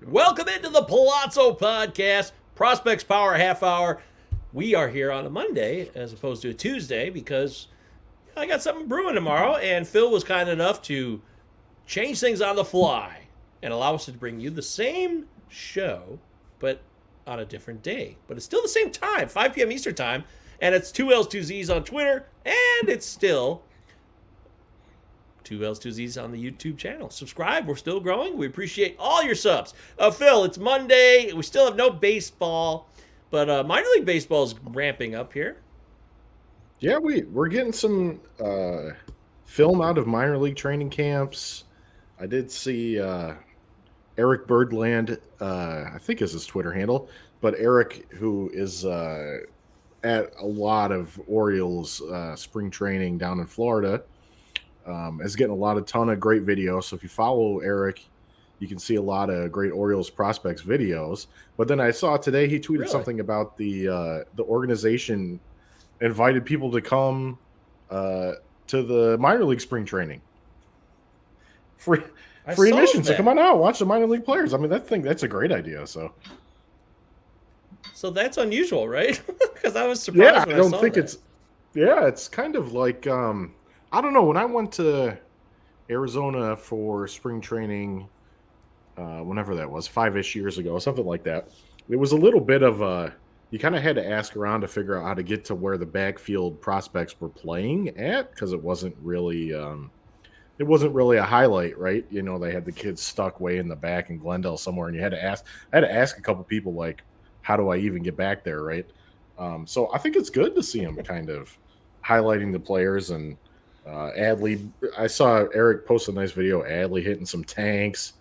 Welcome into the Palazzo Podcast, Prospects Power Half Hour. We are here on a Monday as opposed to a Tuesday because I got something brewing tomorrow, and Phil was kind enough to change things on the fly and allow us to bring you the same show, but on a different day. But it's still the same time, 5 p.m. Eastern Time, and it's 2Ls, 2Zs on Twitter, and it's still 2Ls, 2Zs on the YouTube channel. Subscribe. We're still growing. We appreciate all your subs. Phil, it's Monday. We still have no baseball, but minor league baseball is ramping up here. Yeah, we're getting some film out of minor league training camps. I did see Eric Birdland, I think is his Twitter handle, but Eric, who is at a lot of Orioles spring training down in Florida, is getting a ton of great videos. So if you follow Eric, you can see a lot of great Orioles prospects videos. But then I saw today he tweeted something about the organization invited people to come to the minor league spring training. Free admission. So come on out, watch the minor league players. I mean, that's a great idea. So that's unusual, right? Because I was surprised when I saw that. It's kind of like I don't know. When I went to Arizona for spring training, whenever that was, 5-ish years ago, something like that, it was a little bit of you kind of had to ask around to figure out how to get to where the backfield prospects were playing at, because it wasn't really a highlight, right? You know, they had the kids stuck way in the back in Glendale somewhere, and I had to ask a couple people, like, how do I even get back there, right? So I think it's good to see them kind of highlighting the players. And Adley, I saw Eric post a nice video, Adley hitting some tanks,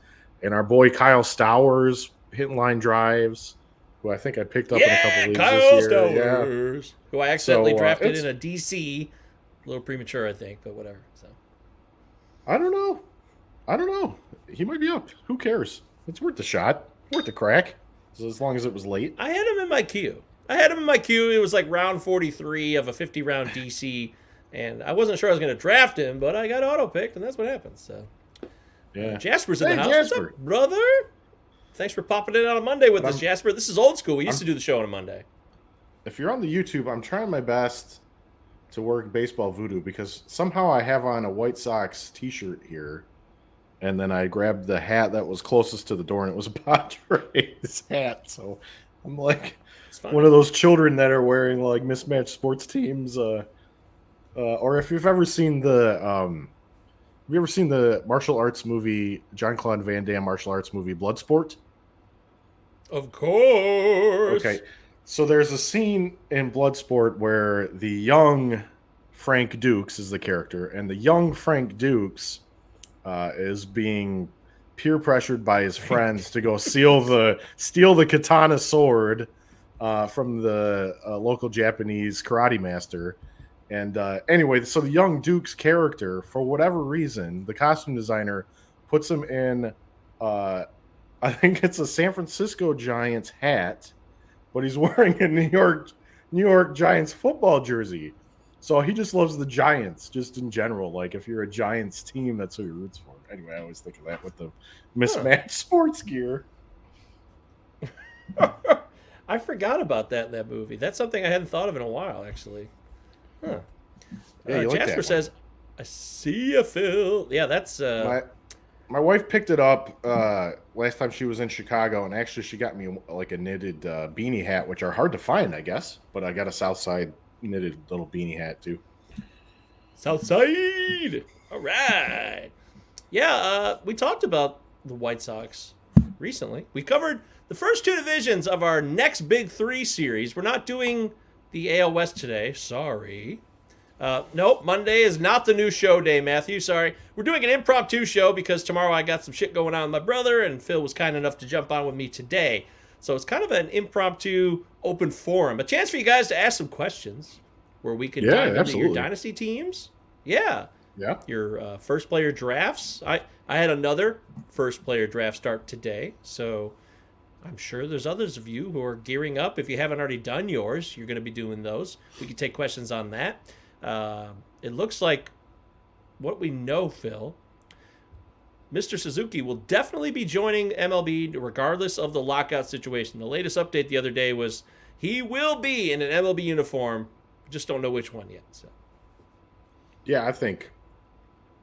and our boy Kyle Stowers hitting line drives, who I think I picked up in a couple leagues this year. Stowers, who I accidentally drafted in a DC. A little premature, I think, but whatever. So I don't know. He might be up. Who cares? It's worth the shot. Worth the crack. So as long as it was late. I had him in my queue. It was like round 43 of a 50-round DC, and I wasn't sure I was going to draft him, but I got auto-picked, and that's what happened. So yeah. Jasper's in the house. Jasper. What's up, brother? Thanks for popping in on a Monday with us, Jasper. This is old school. We used to do the show on a Monday. If you're on the YouTube, I'm trying my best to work baseball voodoo, because somehow I have on a White Sox t-shirt here, and then I grabbed the hat that was closest to the door, and it was a Padres hat. So I'm like one of those children that are wearing like mismatched sports teams. Or if you've ever seen the martial arts movie, Jean-Claude Van Damme martial arts movie, Bloodsport? Of course. Okay. So there's a scene in Bloodsport where the young Frank Dukes is the character, and the young Frank Dukes is being peer pressured by his friends to go steal the katana sword from the local Japanese karate master. And anyway, so the young Duke's character, for whatever reason, the costume designer puts him in, I think it's a San Francisco Giants hat, but he's wearing a New York Giants football jersey. So he just loves the Giants, just in general. Like, if you're a Giants team, that's who he roots for. Anyway, I always think of that with the mismatched sports gear. I forgot about that in that movie. That's something I hadn't thought of in a while, actually. Huh. Yeah, Jasper says, I see you, Phil. Yeah, that's... My wife picked it up last time she was in Chicago, and actually she got me like a knitted beanie hat, which are hard to find, I guess. But I got a Southside knitted little beanie hat, too. Southside! All right. Yeah, we talked about the White Sox recently. We covered the first two divisions of our next Big Three series. We're not doing the AL West today. Sorry. Nope, Monday is not the new show day, Matthew. Sorry. We're doing an impromptu show because tomorrow I got some shit going on with my brother, and Phil was kind enough to jump on with me today. So it's kind of an impromptu open forum. A chance for you guys to ask some questions where we could dive into your Dynasty teams. Yeah. Your first player drafts. I had another first player draft start today, so I'm sure there's others of you who are gearing up. If you haven't already done yours, you're going to be doing those. We can take questions on that. It looks like what we know, Phil, Mr. Suzuki will definitely be joining MLB regardless of the lockout situation. The latest update the other day was he will be in an MLB uniform. Just don't know which one yet. So. Yeah, I think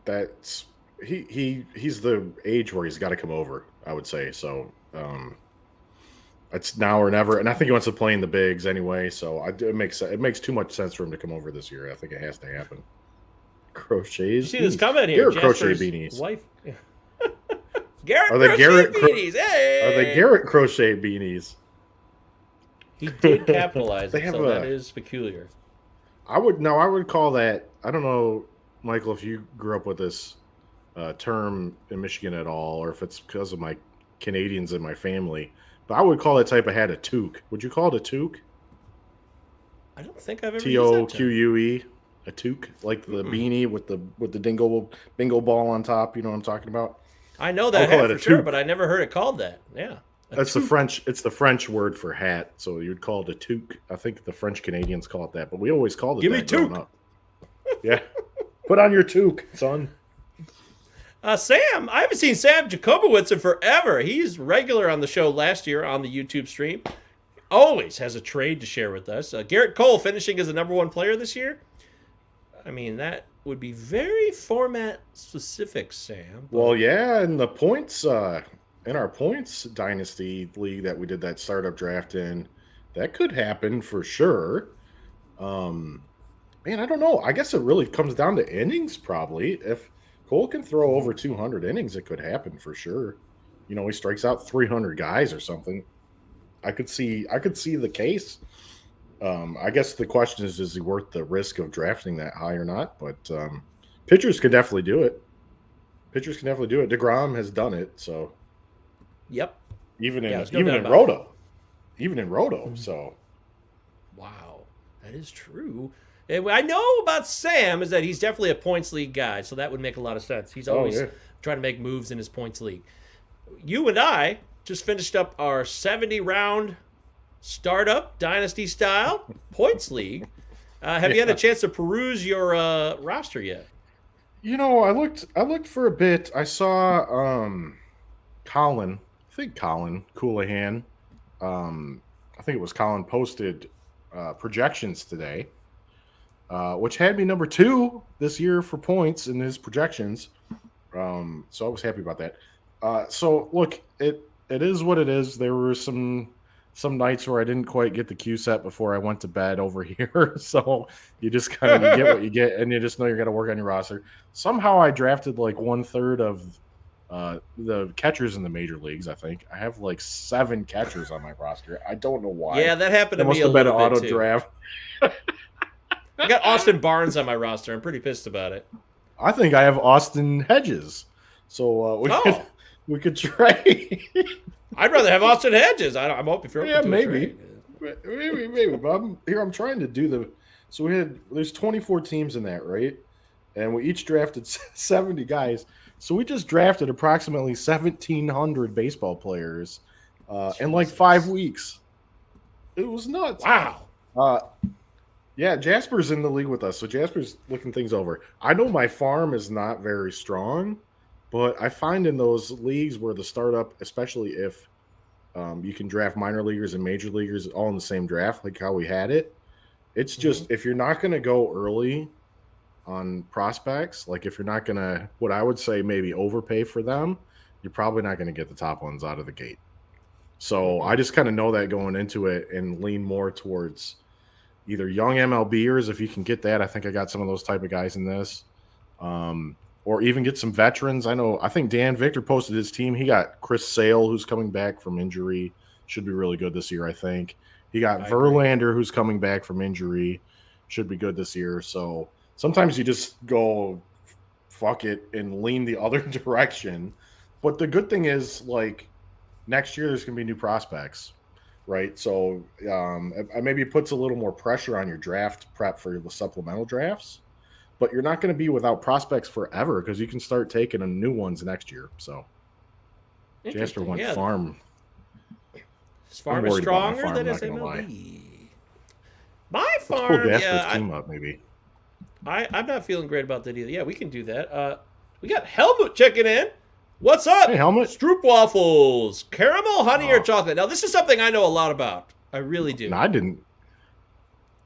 that's he's the age where he's got to come over, I would say. So it's now or never, and I think he wants to play in the bigs anyway. So it makes too much sense for him to come over this year. I think it has to happen. Crochets. You see this comment here? Crochet beanies. Wife. Garrett Are they Crochet beanies? Hey! Are they Garrett Crochet beanies? He did capitalize They it, have so a- that is peculiar. I would call that. I don't know, Michael, if you grew up with this term in Michigan at all, or if it's because of my Canadians in my family. But I would call that type of hat a toque. Would you call it a toque? I don't think I've ever TOQUE, a toque, like the beanie with the bingo ball on top. You know what I'm talking about? I know that hat for sure, but I never heard it called that. Yeah. That's the French. It's the French word for hat, so you'd call it a toque. I think the French Canadians call it that, but we always called it. Give me that growing toque. up. Yeah, put on your toque, son. Sam, I haven't seen Sam Jacobowitz in forever. He's regular on the show last year on the YouTube stream. Always has a trade to share with us. Garrett Cole finishing as the #1 player this year. I mean, that would be very format specific, Sam. Well, yeah, and the points in our points dynasty league that we did that startup draft in, that could happen for sure. Man, I don't know. I guess it really comes down to innings, probably. If Cole can throw over 200 innings, it could happen for sure. You know, he strikes out 300 guys or something. I could see the case. I guess the question is he worth the risk of drafting that high or not? But pitchers can definitely do it. DeGrom has done it, so Yep. even in there's no doubt about Roto. So wow, that is true. And what I know about Sam is that he's definitely a points league guy, so that would make a lot of sense. He's always trying to make moves in his points league. You and I just finished up our 70-round startup dynasty style points league. Have you had a chance to peruse your roster yet? You know, I looked for a bit. I saw Colin Coolahan. I think it was Colin posted projections today, which had me #2 this year for points in his projections. So I was happy about that. So look, it is what it is. There were some nights where I didn't quite get the cue set before I went to bed over here. So you just kind of get what you get, and you just know you're going to work on your roster. Somehow I drafted like 1/3 of the catchers in the major leagues. I think I have like 7 catchers on my roster. I don't know why. Yeah, that happened to me a little bit. Must have been an auto draft. I got Austin Barnes on my roster. I'm pretty pissed about it. I think I have Austin Hedges. So we could trade. I'd rather have Austin Hedges. I'm hoping for maybe. But I'm trying to do the. So there's 24 teams in that, right? And we each drafted 70 guys. So we just drafted approximately 1,700 baseball players in like 5 weeks. It was nuts. Wow. Yeah, Jasper's in the league with us, so Jasper's looking things over. I know my farm is not very strong, but I find in those leagues where the startup, especially if you can draft minor leaguers and major leaguers all in the same draft, like how we had it, it's just if you're not going to go early on prospects, like if you're not going to, what I would say maybe overpay for them, you're probably not going to get the top ones out of the gate. So I just kind of know that going into it and lean more towards either young MLBers, if you can get that. I think I got some of those type of guys in this. Or even get some veterans. I think Dan Victor posted his team. He got Chris Sale, who's coming back from injury. Should be really good this year, I think. He got Verlander, who's coming back from injury. Should be good this year. So sometimes you just go, fuck it, and lean the other direction. But the good thing is, like, next year there's going to be new prospects. Right, so maybe it puts a little more pressure on your draft prep for the supplemental drafts, but you're not going to be without prospects forever because you can start taking new ones next year. So Jasper went farm. His farm is stronger than his MLB. My farm, pull Jasper's team up, maybe. I'm not feeling great about that either. Yeah, we can do that. We got Helmut checking in. What's up? Hey, Helmet. Stroop waffles, caramel, honey, or chocolate. Now, this is something I know a lot about. I really do. No, I didn't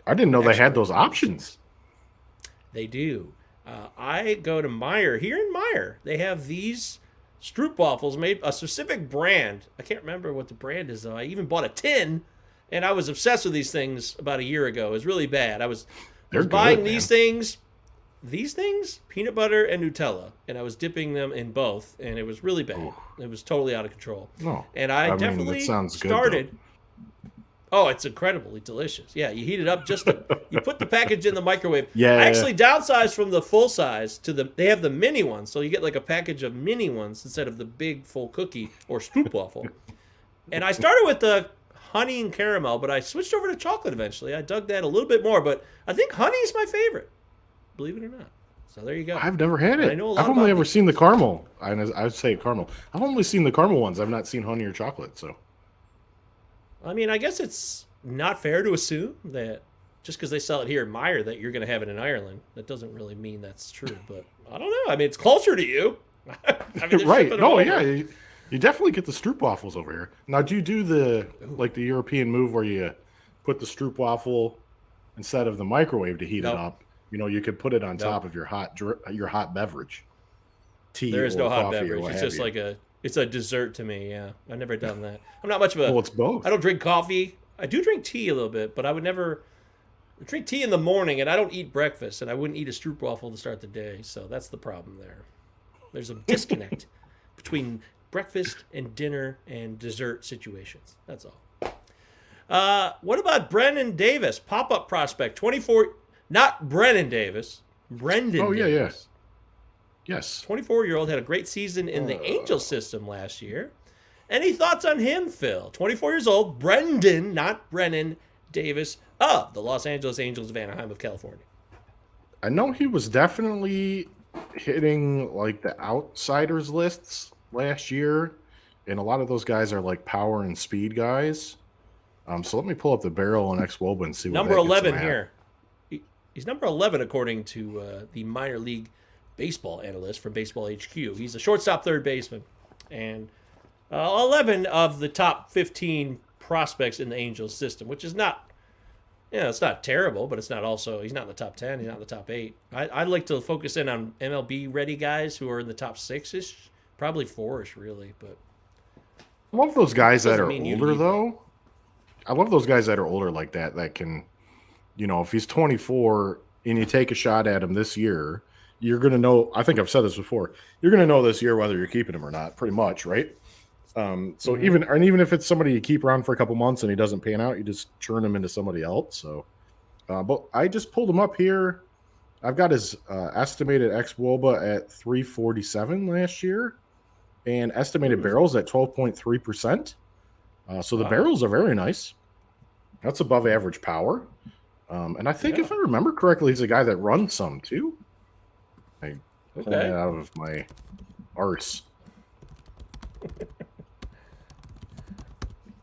know they had those options. They do. I go to Meijer. Here in Meijer, they have these Stroop waffles made a specific brand. I can't remember what the brand is, though. I even bought a tin, and I was obsessed with these things about a year ago. It was really bad. I was buying these things, peanut butter and Nutella, and I was dipping them in both, and it was really bad. Ooh. It was totally out of control. No, and I definitely started. Oh, it's incredibly delicious. Yeah, you heat it up you put the package in the microwave. Yeah. I actually downsized from the full size to they have the mini ones, so you get like a package of mini ones instead of the big full cookie or Stroop waffle. And I started with the honey and caramel, but I switched over to chocolate eventually. I dug that a little bit more, but I think honey is my favorite, believe it or not. So there you go. I've never had it. I've only ever seen the caramel. I would say caramel. I've only seen the caramel ones. I've not seen honey or chocolate, so. I mean, I guess it's not fair to assume that just because they sell it here in Meijer that you're going to have it in Ireland. That doesn't really mean that's true, but I don't know. I mean, it's closer to you. I mean, right. No, yeah. You definitely get the Stroop waffles over here. Now, do you do the European move where you put the Stroop waffle instead of the microwave to heat it up? You know, you could put it on top of your hot beverage. Tea. There is no hot beverage. It's just like it's a dessert to me. Yeah, I've never done that. I'm not much of a. Well, it's both. I don't drink coffee. I do drink tea a little bit, but I would never drink tea in the morning, and I don't eat breakfast, and I wouldn't eat a Stroop waffle to start the day. So that's the problem there. There's a disconnect between breakfast and dinner and dessert situations. That's all. What about Brendan Davis, pop-up prospect, 24? Not Brennan Davis. Brendon Davis. Yeah. Yes. 24-year-old had a great season in the Angels system last year. Any thoughts on him, Phil? 24 years old, Brendan, not Brennan Davis, of the Los Angeles Angels of Anaheim of California. I know he was definitely hitting like the outsiders lists last year, and a lot of those guys are like power and speed guys. So let me pull up the barrel and X-Woba and see what number 11 here. He's number 11 according to the minor league baseball analyst from Baseball HQ. He's a shortstop, third baseman, and 11 of the top 15 prospects in the Angels system, which is not, it's not terrible, but it's not also, he's not in the top 10, he's not in the top 8. I'd like to focus in on MLB ready guys who are in the top 6-ish, probably 4-ish really, but. I love those guys that are older though. I love those guys that are older like that can, if he's 24 and you take a shot at him this year, you're going to know, I think I've said this before, you're going to know this year whether you're keeping him or not, pretty much, right? So even if it's somebody you keep around for a couple months and he doesn't pan out, you just turn him into somebody else. So, but I just pulled him up here. I've got his estimated X-Woba at 347 last year and estimated barrels at 12.3%. So the barrels are very nice. That's above average power. And I think if I remember correctly, he's a guy that runs some too. I pulled that out of my arse.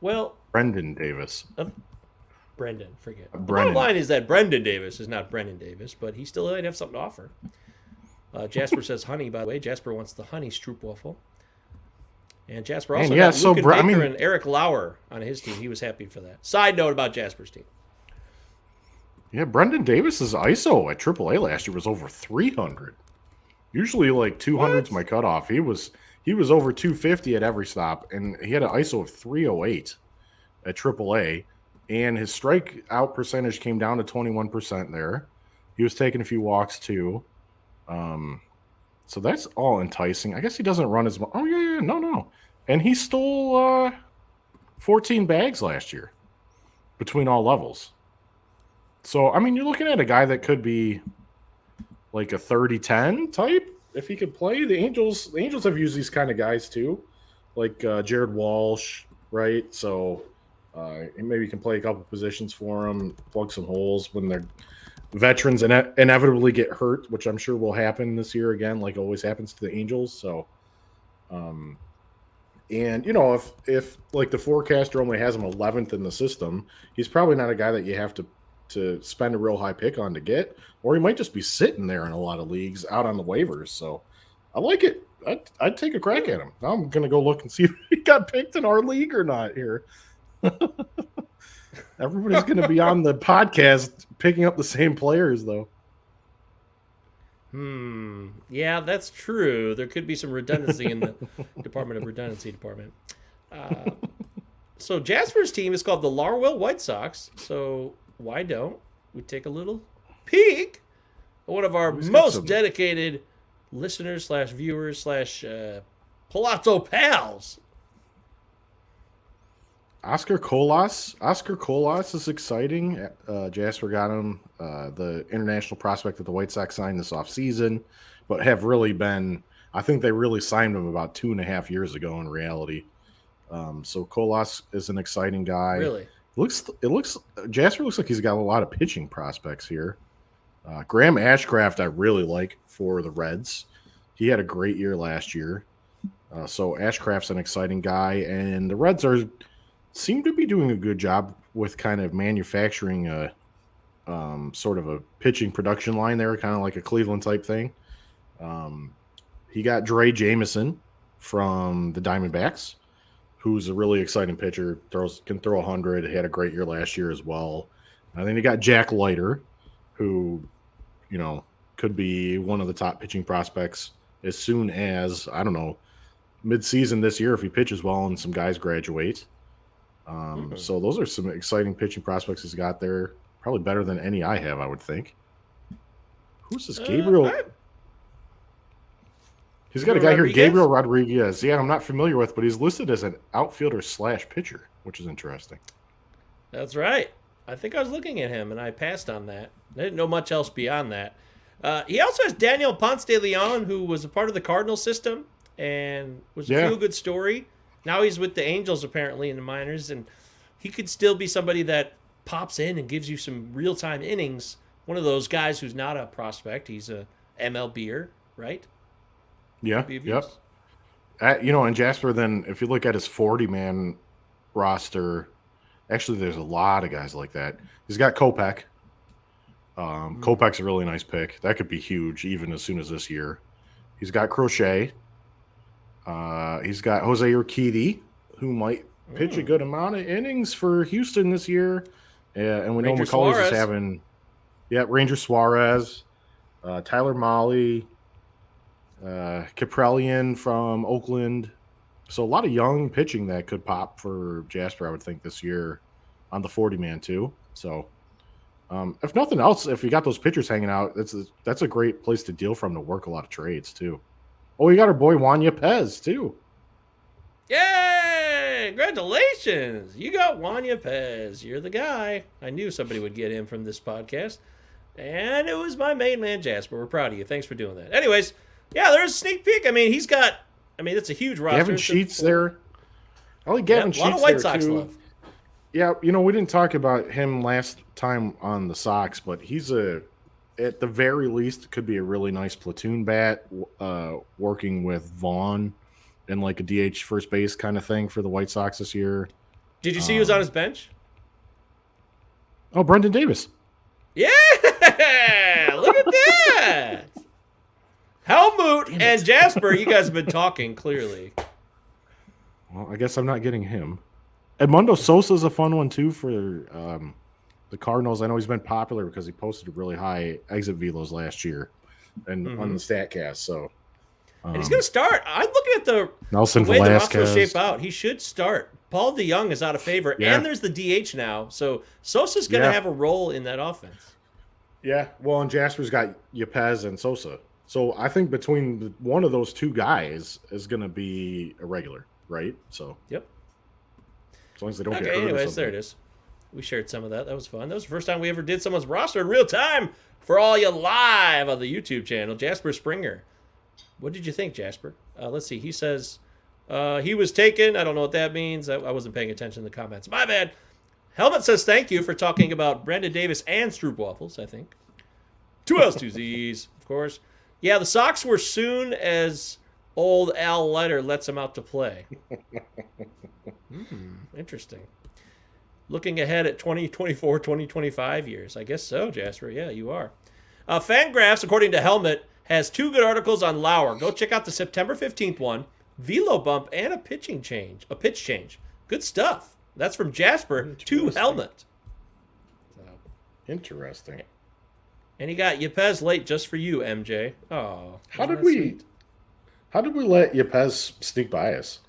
Well, Brendon Davis. Brendan, forget. The Brennan. bottom line is that Brendon Davis is not Brendan Davis, but he still might have something to offer. Jasper says honey, by the way. Jasper wants the honey Stroop waffle. And Jasper also got Luke Baker and Eric Lauer on his team. He was happy for that. Side note about Jasper's team. Yeah, Brendon Davis's ISO at AAA last year was over 300. Usually like 200's my cutoff. He was over 250 at every stop, and he had an ISO of 308 at AAA, and his strikeout percentage came down to 21% there. He was taking a few walks too. So that's all enticing. I guess he doesn't run as much. Oh, yeah, no. And he stole 14 bags last year between all levels. So, I mean, you're looking at a guy that could be like a 30-10 type if he could play. The Angels have used these kind of guys too, like Jared Walsh, right? So maybe you can play a couple positions for him, plug some holes when they're veterans inevitably get hurt, which I'm sure will happen this year again, like always happens to the Angels. So, and if like the forecaster only has him 11th in the system, he's probably not a guy that you have to spend a real high pick on to get, or he might just be sitting there in a lot of leagues out on the waivers. So I like it. I'd take a crack at him. I'm gonna go look and see if he got picked in our league or not here. Everybody's gonna be on the podcast picking up the same players though. Yeah, that's true. There could be some redundancy in the Department of Redundancy department. So Jasper's team is called the Larwell White Sox. So why don't we take a little peek at one of our most dedicated listeners / viewers / Palazzo pals? Oscar Colas is exciting. Jasper got him, the international prospect that the White Sox signed this offseason, but have really been, I think they really signed him about 2.5 years ago in reality. So Colas is an exciting guy. Really? Jasper looks like he's got a lot of pitching prospects here. Graham Ashcraft I really like for the Reds. He had a great year last year. So Ashcraft's an exciting guy, and the Reds seem to be doing a good job with kind of manufacturing a sort of a pitching production line there, kind of like a Cleveland type thing. He got Dre Jameson from the Diamondbacks, who's a really exciting pitcher, can throw 100. He had a great year last year as well. And then you got Jack Leiter, who, could be one of the top pitching prospects as soon as, I don't know, mid-season this year if he pitches well and some guys graduate. So those are some exciting pitching prospects he's got there. Probably better than any I have, I would think. Who's this Gabriel? He's got a guy here, Gabriel Rodriguez. Yeah, I'm not familiar with, but he's listed as an outfielder / pitcher, which is interesting. That's right. I think I was looking at him, and I passed on that. I didn't know much else beyond that. He also has Daniel Ponce de Leon, who was a part of the Cardinal system and was a feel-good story. Now he's with the Angels, apparently, in the minors, and he could still be somebody that pops in and gives you some real-time innings. One of those guys who's not a prospect. He's a MLBer, right? Yeah, yep. And Jasper, then, if you look at his 40-man roster, actually, there's a lot of guys like that. He's got Kopech. Kopech's a really nice pick. That could be huge even as soon as this year. He's got Crochet. He's got Jose Urquidy, who might pitch a good amount of innings for Houston this year. And we know McCullers is having Ranger Suarez, Tyler Mahle, Caprellian from Oakland. So a lot of young pitching that could pop for Jasper, I would think, this year on the 40-man too. So if nothing else, if you got those pitchers hanging out, that's a great place to deal from to work a lot of trades too. Oh, you got our boy Juan Yepez too. Yay! Congratulations! You got Juan Yepez. You're the guy. I knew somebody would get him from this podcast. And it was my main man, Jasper. We're proud of you. Thanks for doing that. Anyways, there's a sneak peek. I mean, it's a huge roster. Gavin Sheets there. I like Gavin Sheets there, too. A lot of White Sox love. Yeah, we didn't talk about him last time on the Sox, but he's at the very least, could be a really nice platoon bat, working with Vaughn and like a DH first base kind of thing for the White Sox this year. Did you see who was on his bench? Oh, Brendon Davis. Yeah! Look at that! Helmut and Jasper, you guys have been talking, clearly. Well, I guess I'm not getting him. Edmundo Sosa's a fun one, too, for the Cardinals. I know he's been popular because he posted really high exit velos last year and on the StatCast. So, and he's going to start. I'm looking at the way the roster will shape out. He should start. Paul DeYoung is out of favor, and there's the DH now. So Sosa's going to have a role in that offense. Yeah, well, and Jasper's got Yepez and Sosa. So I think between one of those two guys is going to be a regular, right? So yep. As long as they don't get hurt. Anyways, there it is. We shared some of that. That was fun. That was the first time we ever did someone's roster in real time for all you live on the YouTube channel. Jasper Springer. What did you think, Jasper? Let's see. He says he was taken. I don't know what that means. I wasn't paying attention to the comments. My bad. Helmet says thank you for talking about Brendon Davis and Stroop Waffles, I think. 2 L's, 2 Z's, of course. Yeah, the Sox were soon as old Al Leiter lets him out to play. Interesting. Looking ahead at 2024, 2025 years. I guess so, Jasper. Yeah, you are. Fangraphs, according to Helmet, has 2 good articles on Lauer. Go check out the September 15th one. Velo bump and a pitch change. Good stuff. That's from Jasper to Helmet. So. Interesting. And he got Yepez late just for you, MJ. Oh, how did we let Yepez sneak by us?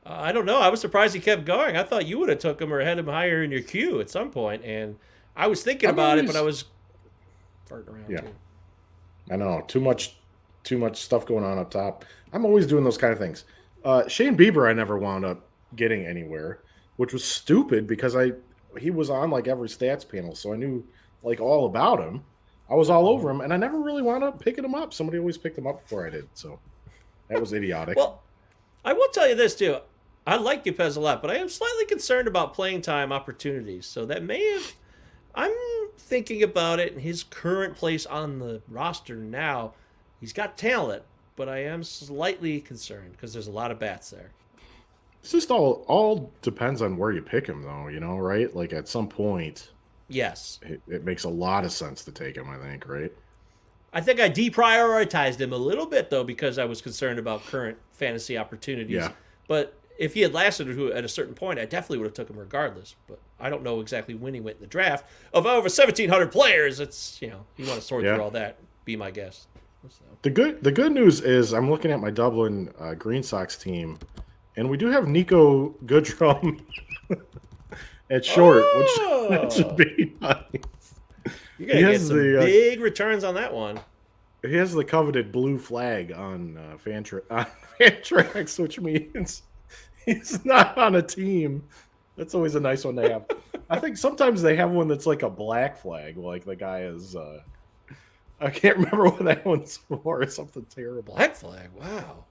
I don't know. I was surprised he kept going. I thought you would have took him or had him higher in your queue at some point, and I was thinking about it, but I was farting around too. I know. Too much stuff going on up top. I'm always doing those kind of things. Shane Bieber, I never wound up getting anywhere, which was stupid because he was on like every stats panel, so I knew like all about him. I was all over him, and I never really wound up picking him up. Somebody always picked him up before I did, so that was idiotic. Well, I will tell you this too. I like Yepez a lot, but I am slightly concerned about playing time opportunities. So that may have. I'm thinking about it in his current place on the roster now. He's got talent, but I am slightly concerned because there's a lot of bats there. It's just all depends on where you pick him, though. Right? Like at some point, yes, it makes a lot of sense to take him. I think, right? I think I deprioritized him a little bit though because I was concerned about current fantasy opportunities. Yeah. But if he had lasted at a certain point, I definitely would have took him regardless. But I don't know exactly when he went in the draft. Of over 1,700 players, it's you want to sort through all that. Be my guest. So. The good news is I'm looking at my Dublin Green Sox team, and we do have Nico Goodrum at short, which should be nice. You're going to get some big returns on that one. He has the coveted blue flag on Fantrax, which means he's not on a team. That's always a nice one to have. I think sometimes they have one that's like a black flag, like the guy is. I can't remember what that one's for. It's something terrible. Black flag. Wow.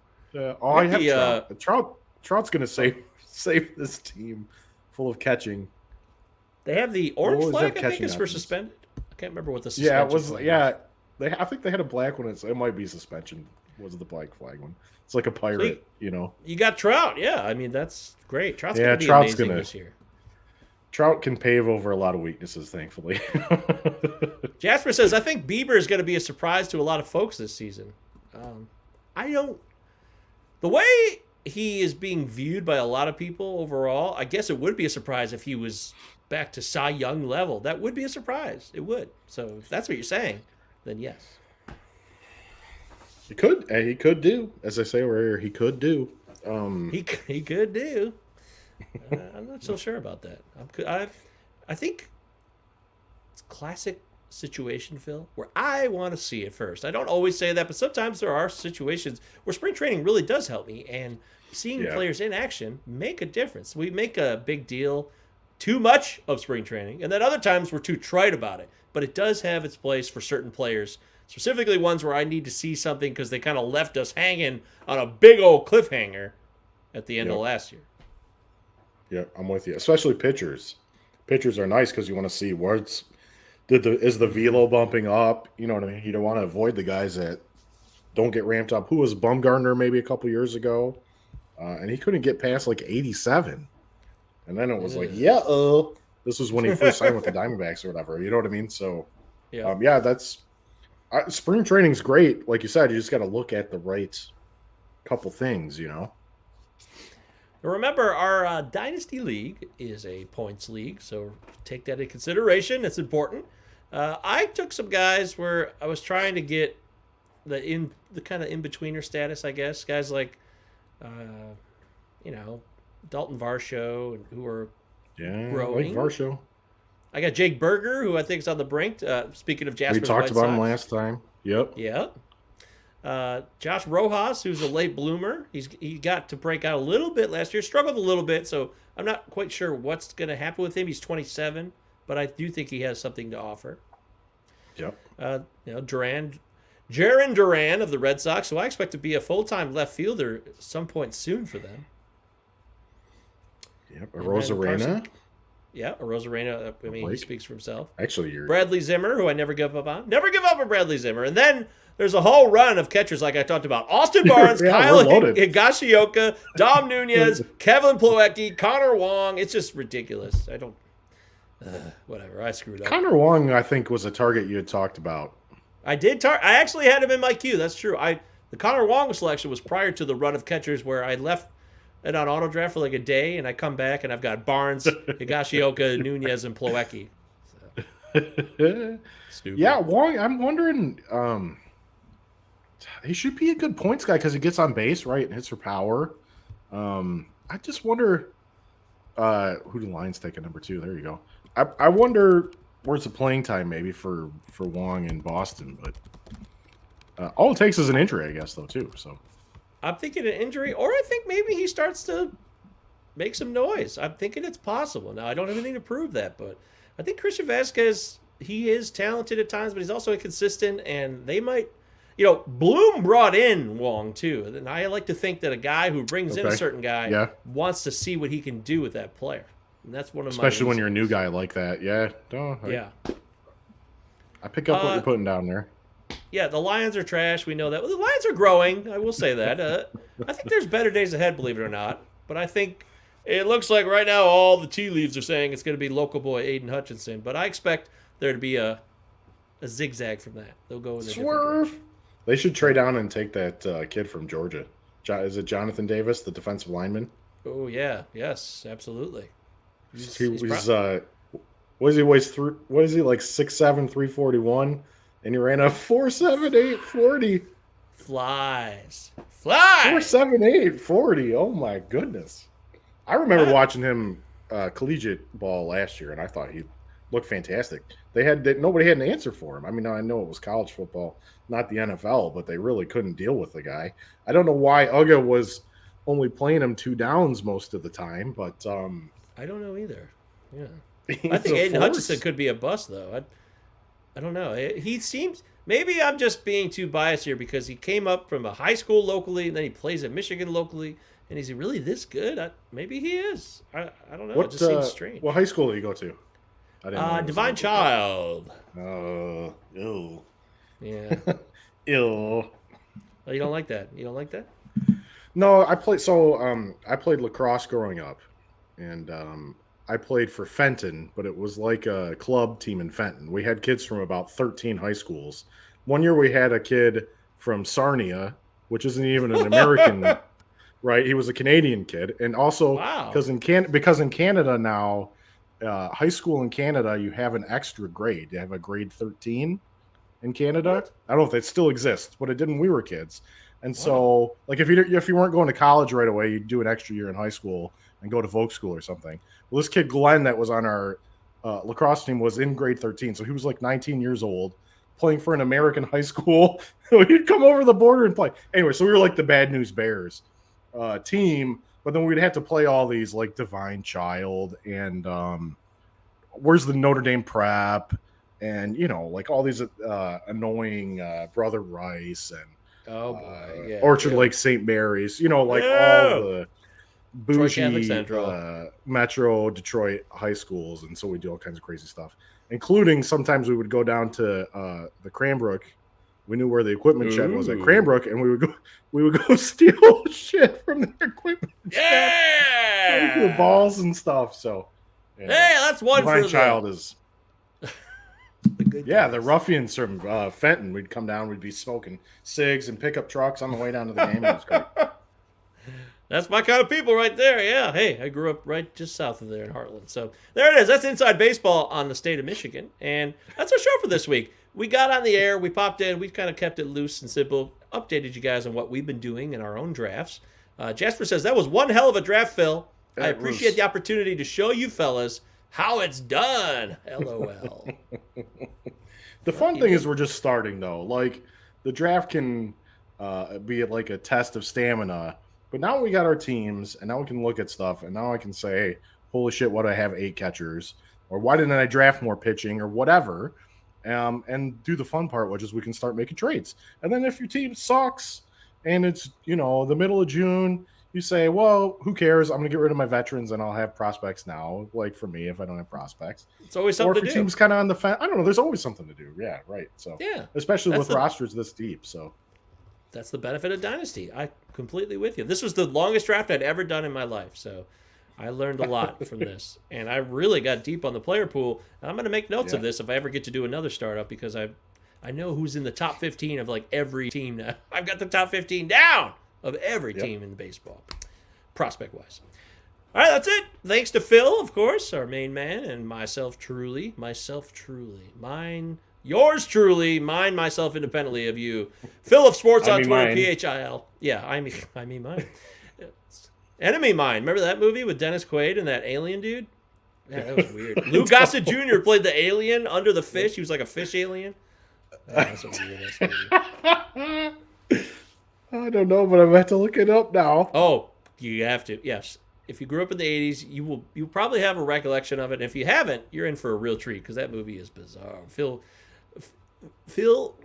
I have Trout. Trout's going to save this team full of catching. They have the orange flag. I think is for suspended. I can't remember what the suspension. Yeah, it was. Flag Yeah, I think they had a black one. It might be suspension. Was the black flag one? It's like a pirate, You got Trout. Yeah, I mean that's great. Trout's going to be amazing this year. Trout can pave over a lot of weaknesses, thankfully. Jasper says, I think Bieber is going to be a surprise to a lot of folks this season. The way he is being viewed by a lot of people overall, I guess it would be a surprise if he was back to Cy Young level. That would be a surprise. It would. So if that's what you're saying, then yes. He could do, as I say over here, he could do. He could do. I'm not so sure about that. I think it's classic situation, Phil, where I want to see it first. I don't always say that, but sometimes there are situations where spring training really does help me, and seeing players in action make a difference. We make a big deal too much of spring training, and then other times we're too trite about it. But it does have its place for certain players, specifically ones where I need to see something because they kind of left us hanging on a big old cliffhanger at the end of last year. Yeah, I'm with you. Especially pitchers. Pitchers are nice because you want to see is the velo bumping up? You know what I mean? You don't want to avoid the guys that don't get ramped up. Who was Bumgarner maybe a couple years ago? And he couldn't get past like 87. And then it was like, this was when he first signed with the Diamondbacks or whatever. You know what I mean? So, that's spring training's great. Like you said, you just got to look at the right couple things, Remember, our Dynasty League is a points league, so take that into consideration. It's important. I took some guys where I was trying to get the kind of in-betweener status, I guess. Guys like, Dalton Varsho, who are growing. Like Varsho. I got Jake Berger, who I think is on the brink. Speaking of Jasper's we talked about him last time. Yep. Yep. Josh Rojas, who's a late bloomer. He got to break out a little bit last year, struggled a little bit, so I'm not quite sure what's going to happen with him. He's 27, but I do think he has something to offer. Yep. Jaron Duran of the Red Sox, who I expect to be a full-time left fielder at some point soon for them. Yep. Rosarena. Yeah, Rosarena. I mean, he speaks for himself. Actually, Bradley Zimmer, who I never give up on. Never give up on Bradley Zimmer. And then there's a whole run of catchers like I talked about. Austin Barnes, Kyle Higashioka, Dom Nunez, Kevin Plawecki, Connor Wong. It's just ridiculous. I don't... whatever. I screwed up. Connor Wong, I think, was a target you had talked about. I did. I actually had him in my queue. That's true. The Connor Wong selection was prior to the run of catchers where I left it on auto draft for like a day, and I come back and I've got Barnes, Higashioka, Nunez, and Plawecki. So. Stupid. Yeah, Wong. I'm wondering. He should be a good points guy because he gets on base, right, and hits for power. I just wonder who the Lions take at number 2. There you go. I wonder where's the playing time maybe for Wong in Boston, but all it takes is an injury, I guess, though, too. So I'm thinking an injury, or I think maybe he starts to make some noise. I'm thinking it's possible. Now, I don't have anything to prove that, but I think Christian Vasquez, he is talented at times, but he's also inconsistent, and they might, Bloom brought in Wong, too. And I like to think that a guy who brings in a certain guy wants to see what he can do with that player. And that's one of especially when you're a new guy like that. Yeah. I pick up what you're putting down there. Yeah, the Lions are trash. We know that. Well, the Lions are growing. I will say that. I think there's better days ahead, believe it or not. But I think it looks like right now all the tea leaves are saying it's going to be local boy Aiden Hutchinson. But I expect there to be a zigzag from that. They'll go in a swerve. They should trade down and take that kid from Georgia. Is it Jonathan Davis, the defensive lineman? Oh, yeah. Yes, absolutely. He's what is he weighs through? What is he like 6'7", 341, and he ran a 4.78 40. Flies. 4.78 40. Oh my goodness! I remember watching him collegiate ball last year, and I thought he looked fantastic. Nobody had an answer for him. I mean, I know it was college football, not the NFL, but they really couldn't deal with the guy. I don't know why Uga was only playing him 2 downs most of the time, but I don't know either. Yeah. I think Aiden Hutchinson could be a bust, though. I don't know. He seems... Maybe I'm just being too biased here because he came up from a high school locally, and then he plays at Michigan locally, and is he really this good? Maybe he is. I don't know. It just seems strange. What high school did you go to? I didn't know Divine Child. Oh, ew. Yeah. Ew. Oh, you don't like that? You don't like that? No, I played lacrosse growing up, and I played for Fenton, but it was like a club team in Fenton. We had kids from about 13 high schools. One year we had a kid from Sarnia, which isn't even an American, right? He was a Canadian kid. And also, because in Canada now, high school in Canada, you have an extra grade. You have a grade 13 in Canada. What? I don't know if that still exists, but it didn't when we were kids. And so, like, if you weren't going to college right away, you'd do an extra year in high school and go to Volk school or something. Well, this kid, Glenn, that was on our lacrosse team was in grade 13. So he was like 19 years old playing for an American high school. He'd come over the border and play. Anyway, so we were like the Bad News Bears team. But then we'd have to play all these like Divine Child and Where's the Notre Dame Prep and, like all these annoying Brother Rice and Orchard Lake St. Mary's, all the bougie Metro Detroit high schools. And so we do all kinds of crazy stuff, including sometimes we would go down to the Cranbrook. We knew where the equipment shed was at Cranbrook, and we would go steal shit from the equipment shed. The balls and stuff. So hey, that's one for the child is the ruffians from Fenton. We'd come down, we'd be smoking cigs and pickup trucks on the way down to the game. It was great. That's my kind of people right there. Yeah. Hey, I grew up right just south of there in Heartland. So there it is. That's Inside Baseball on the state of Michigan. And that's our show for this week. We got on the air. We popped in. We kind of kept it loose and simple. Updated you guys on what we've been doing in our own drafts. Jasper says, that was one hell of a draft, Phil. I appreciate the opportunity to show you fellas how it's done. LOL. The fun thing is we're just starting, though. Like, the draft can be like a test of stamina. But now we got our teams, and now we can look at stuff, and now I can say, hey, holy shit, why do I have 8 catchers? Or why didn't I draft more pitching or whatever? And do the fun part, which is we can start making trades. And then if your team sucks and it's, the middle of June, you say, well, who cares? I'm going to get rid of my veterans and I'll have prospects now, like for me, if I don't have prospects. It's always something to do. Or if your team's kind of on the fence. I don't know. There's always something to do. Yeah, right. So, especially with rosters this deep. So that's the benefit of Dynasty. I completely with you. This was the longest draft I'd ever done in my life. So I learned a lot from this. And I really got deep on the player pool. And I'm going to make notes of this if I ever get to do another startup because I I know who's in the top 15 of like every team now. I've got the top 15 down of every team in the baseball, prospect-wise. All right, that's it. Thanks to Phil, of course, our main man, and myself truly, yours truly, myself independently of you. Phil of Sports on Twitter, PHIL. Yeah, I mean mine. Enemy Mine. Remember that movie with Dennis Quaid and that alien dude? Yeah, that was weird. Lou Gossett Jr. played the alien under the fish. He was like a fish alien. That's a weird-ass movie. I don't know, but I'm about to look it up now. Oh, you have to. Yes. If you grew up in the 80s, you'll probably have a recollection of it. And if you haven't, you're in for a real treat because that movie is bizarre. Phil,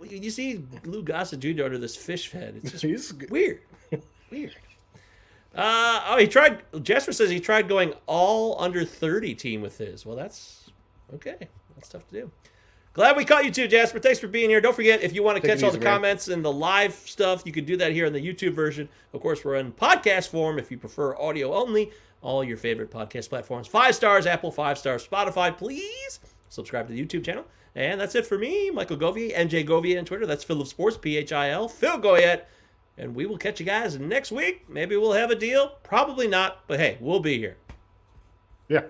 you see Lou Gossett Jr. under this fish head. It's just weird. Weird. He tried. Jasper says he tried going all under 30 team with his. Well, that's okay. That's tough to do. Glad we caught you too, Jasper. Thanks for being here. Don't forget, if you want to catch all the comments and the live stuff, you can do that here in the YouTube version. Of course, we're in podcast form if you prefer audio only. All your favorite podcast platforms. 5 stars, Apple, 5 stars, Spotify. Please subscribe to the YouTube channel. And that's it for me, Michael Govia, MJ Govia on Twitter. That's Phil of Sports, PHIL, Phil Goyette. And we will catch you guys next week. Maybe we'll have a deal. Probably not, but hey, we'll be here. Yeah.